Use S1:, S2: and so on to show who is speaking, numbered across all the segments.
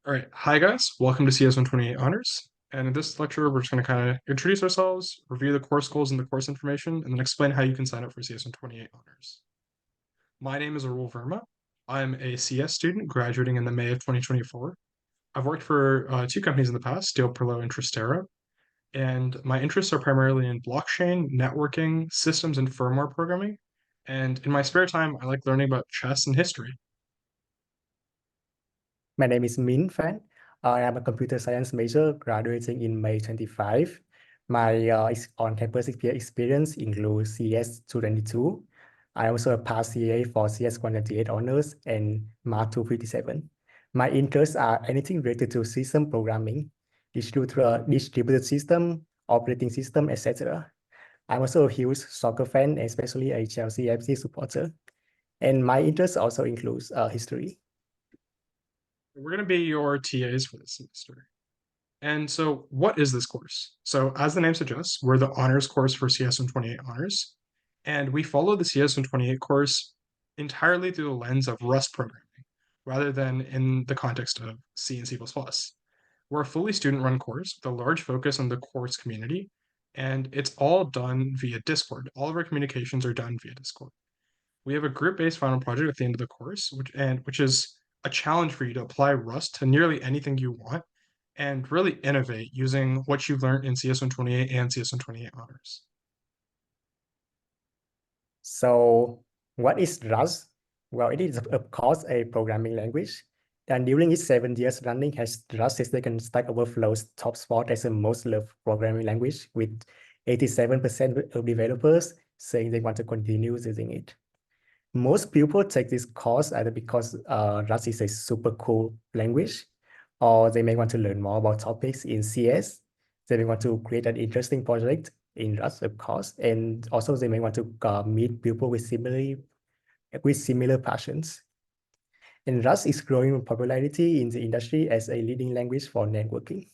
S1: All right. Hi, guys. Welcome to CS128 Honors. And in this lecture, we're just going to kind of introduce ourselves, review the course goals and the course information, and then explain how you can sign up for CS128 Honors. My name is Arul Verma. I'm a CS student graduating in the May of 2024. I've worked for two companies in the past, Steel Perlow and Tristera, and my interests are primarily in blockchain, networking, systems, and firmware programming. And in my spare time, I like learning about chess and history.
S2: My name is Minh Phan. I am a computer science major graduating in May 25. My on-campus experience includes CS 222. I also passed CA for CS 128 honors and Mark 257. My interests are anything related to system programming, distributed system, operating system, etc. I'm also a huge soccer fan, especially a Chelsea FC supporter. And my interests also includes history.
S1: We're going to be your TAs for this semester. And so, what is this course? So, as the name suggests, we're the honors course for CS128 honors, and we follow the CS128 course entirely through the lens of Rust programming, rather than in the context of C and C++. We're a fully student-run course with a large focus on the course community, and it's all done via Discord. All of our communications are done via Discord. We have a group-based final project at the end of the course, which is a challenge for you to apply Rust to nearly anything you want and really innovate using what you've learned in CS128 and CS128 honors.
S2: So what is Rust? Well, it is of course a programming language. And during its 7 years running, Rust has taken Stack Overflow's top spot as the most loved programming language, with 87% of developers saying they want to continue using it. Most people take this course either because Rust is a super cool language, or they may want to learn more about topics in CS. They may want to create an interesting project in Rust, of course, and also they may want to meet people with similar passions. And Rust is growing in popularity in the industry as a leading language for networking.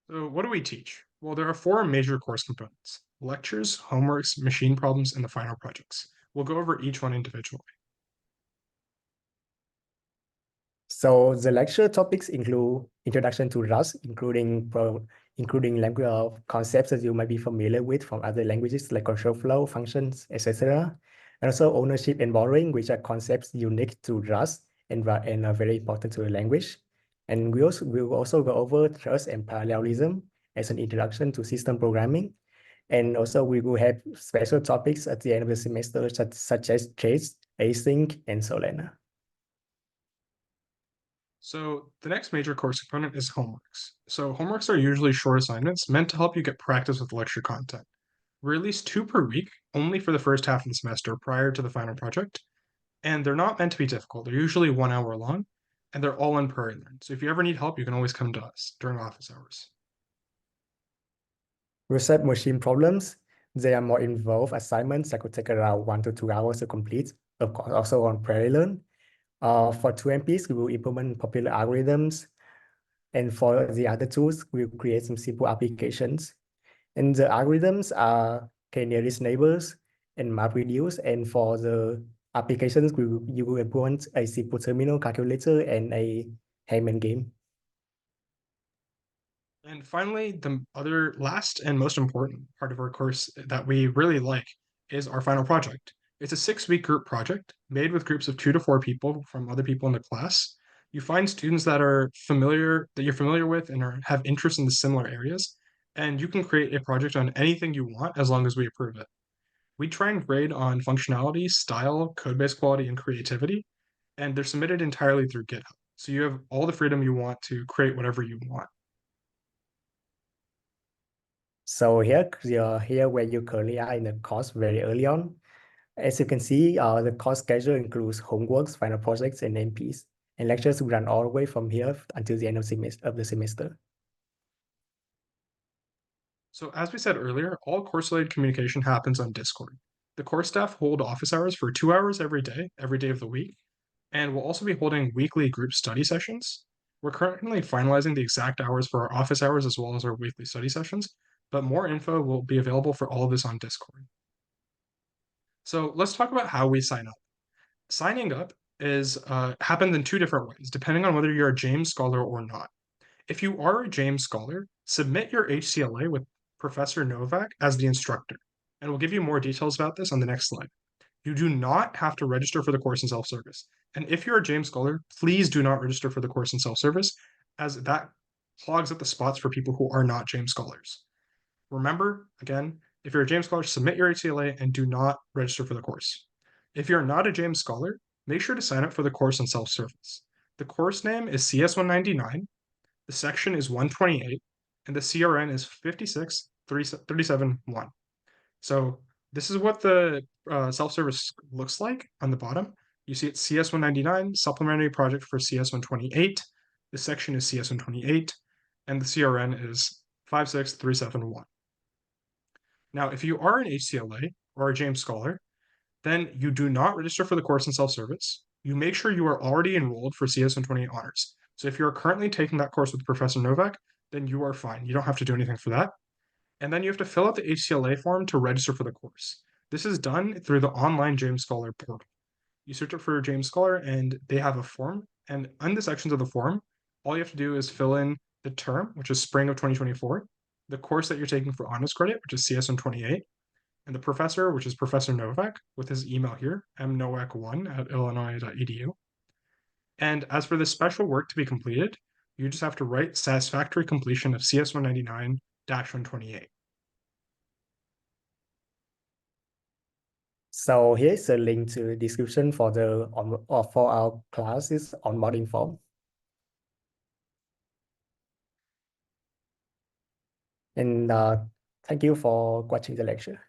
S1: So what do we teach? Well, there are four major course components: lectures, homeworks, machine problems, and the final projects. We'll go over each one individually.
S2: So the lecture topics include introduction to Rust, including language concepts that you might be familiar with from other languages like control flow, functions, etc. And also ownership and borrowing, which are concepts unique to Rust and are very important to the language. And we'll also go over trust and parallelism as an introduction to system programming. And also we will have special topics at the end of the semester, such as trace, async, and Solana.
S1: So the next major course component is homeworks. So homeworks are usually short assignments meant to help you get practice with lecture content. We release two per week, only for the first half of the semester prior to the final project, and they're not meant to be difficult. They're usually 1 hour long, and they're all in Prairie Learn. So if you ever need help, you can always come to us during office hours.
S2: Research machine problems, they are more involved assignments that could take around 1 to 2 hours to complete, of course, also on Prairie Learn. For 2MPs, we will implement popular algorithms. And for the other tools, we'll create some simple applications. And the algorithms are k-nearest neighbors and MapReduce. And for the applications, you will implement a simple terminal calculator and a Hammond game.
S1: And finally, the other last and most important part of our course that we really like is our final project. It's a 6 week group project made with groups of 2 to 4 people from other people in the class. You find students that you're familiar with and have interest in the similar areas, and you can create a project on anything you want as long as we approve it. We try and grade on functionality, style, code base quality, and creativity, and they're submitted entirely through GitHub. So you have all the freedom you want to create whatever you want.
S2: So here where you currently are in the course very early on. As you can see, the course schedule includes homeworks, final projects, and MPs, and lectures run all the way from here until the end of the semester.
S1: So as we said earlier, all course-related communication happens on Discord. The course staff hold office hours for 2 hours every day of the week, and we'll also be holding weekly group study sessions. We're currently finalizing the exact hours for our office hours as well as our weekly study sessions, but more info will be available for all of this on Discord. So let's talk about how we sign up. Signing up is happens in two different ways, depending on whether you're a James Scholar or not. If you are a James Scholar, submit your HCLA with Professor Novak as the instructor, and we'll give you more details about this on the next slide. You do not have to register for the course in self-service. And if you're a James Scholar, please do not register for the course in self-service, as that clogs up the spots for people who are not James Scholars. Remember, again, if you're a James Scholar, submit your HCLA and do not register for the course. If you're not a James Scholar, make sure to sign up for the course on self-service. The course name is CS199, the section is 128, and the CRN is 56371. So this is what the self-service looks like on the bottom. You see it's CS199, supplementary project for CS128. The section is CS128, and the CRN is 56371. Now, if you are an HCLA or a James Scholar, then you do not register for the course in self-service. You make sure you are already enrolled for CS128 honors. So if you're currently taking that course with Professor Novak, then you are fine. You don't have to do anything for that. And then you have to fill out the HCLA form to register for the course. This is done through the online James Scholar portal. You search it for James Scholar and they have a form. And on the sections of the form, all you have to do is fill in the term, which is spring of 2024, the course that you're taking for honors credit, which is CS128, and the professor, which is Professor Novak, with his email here, mnovac1@illinois.edu. And as for the special work to be completed, you just have to write satisfactory completion of CS199-128.
S2: So here's a link to the description for for our classes onboarding form. And thank you for watching the lecture.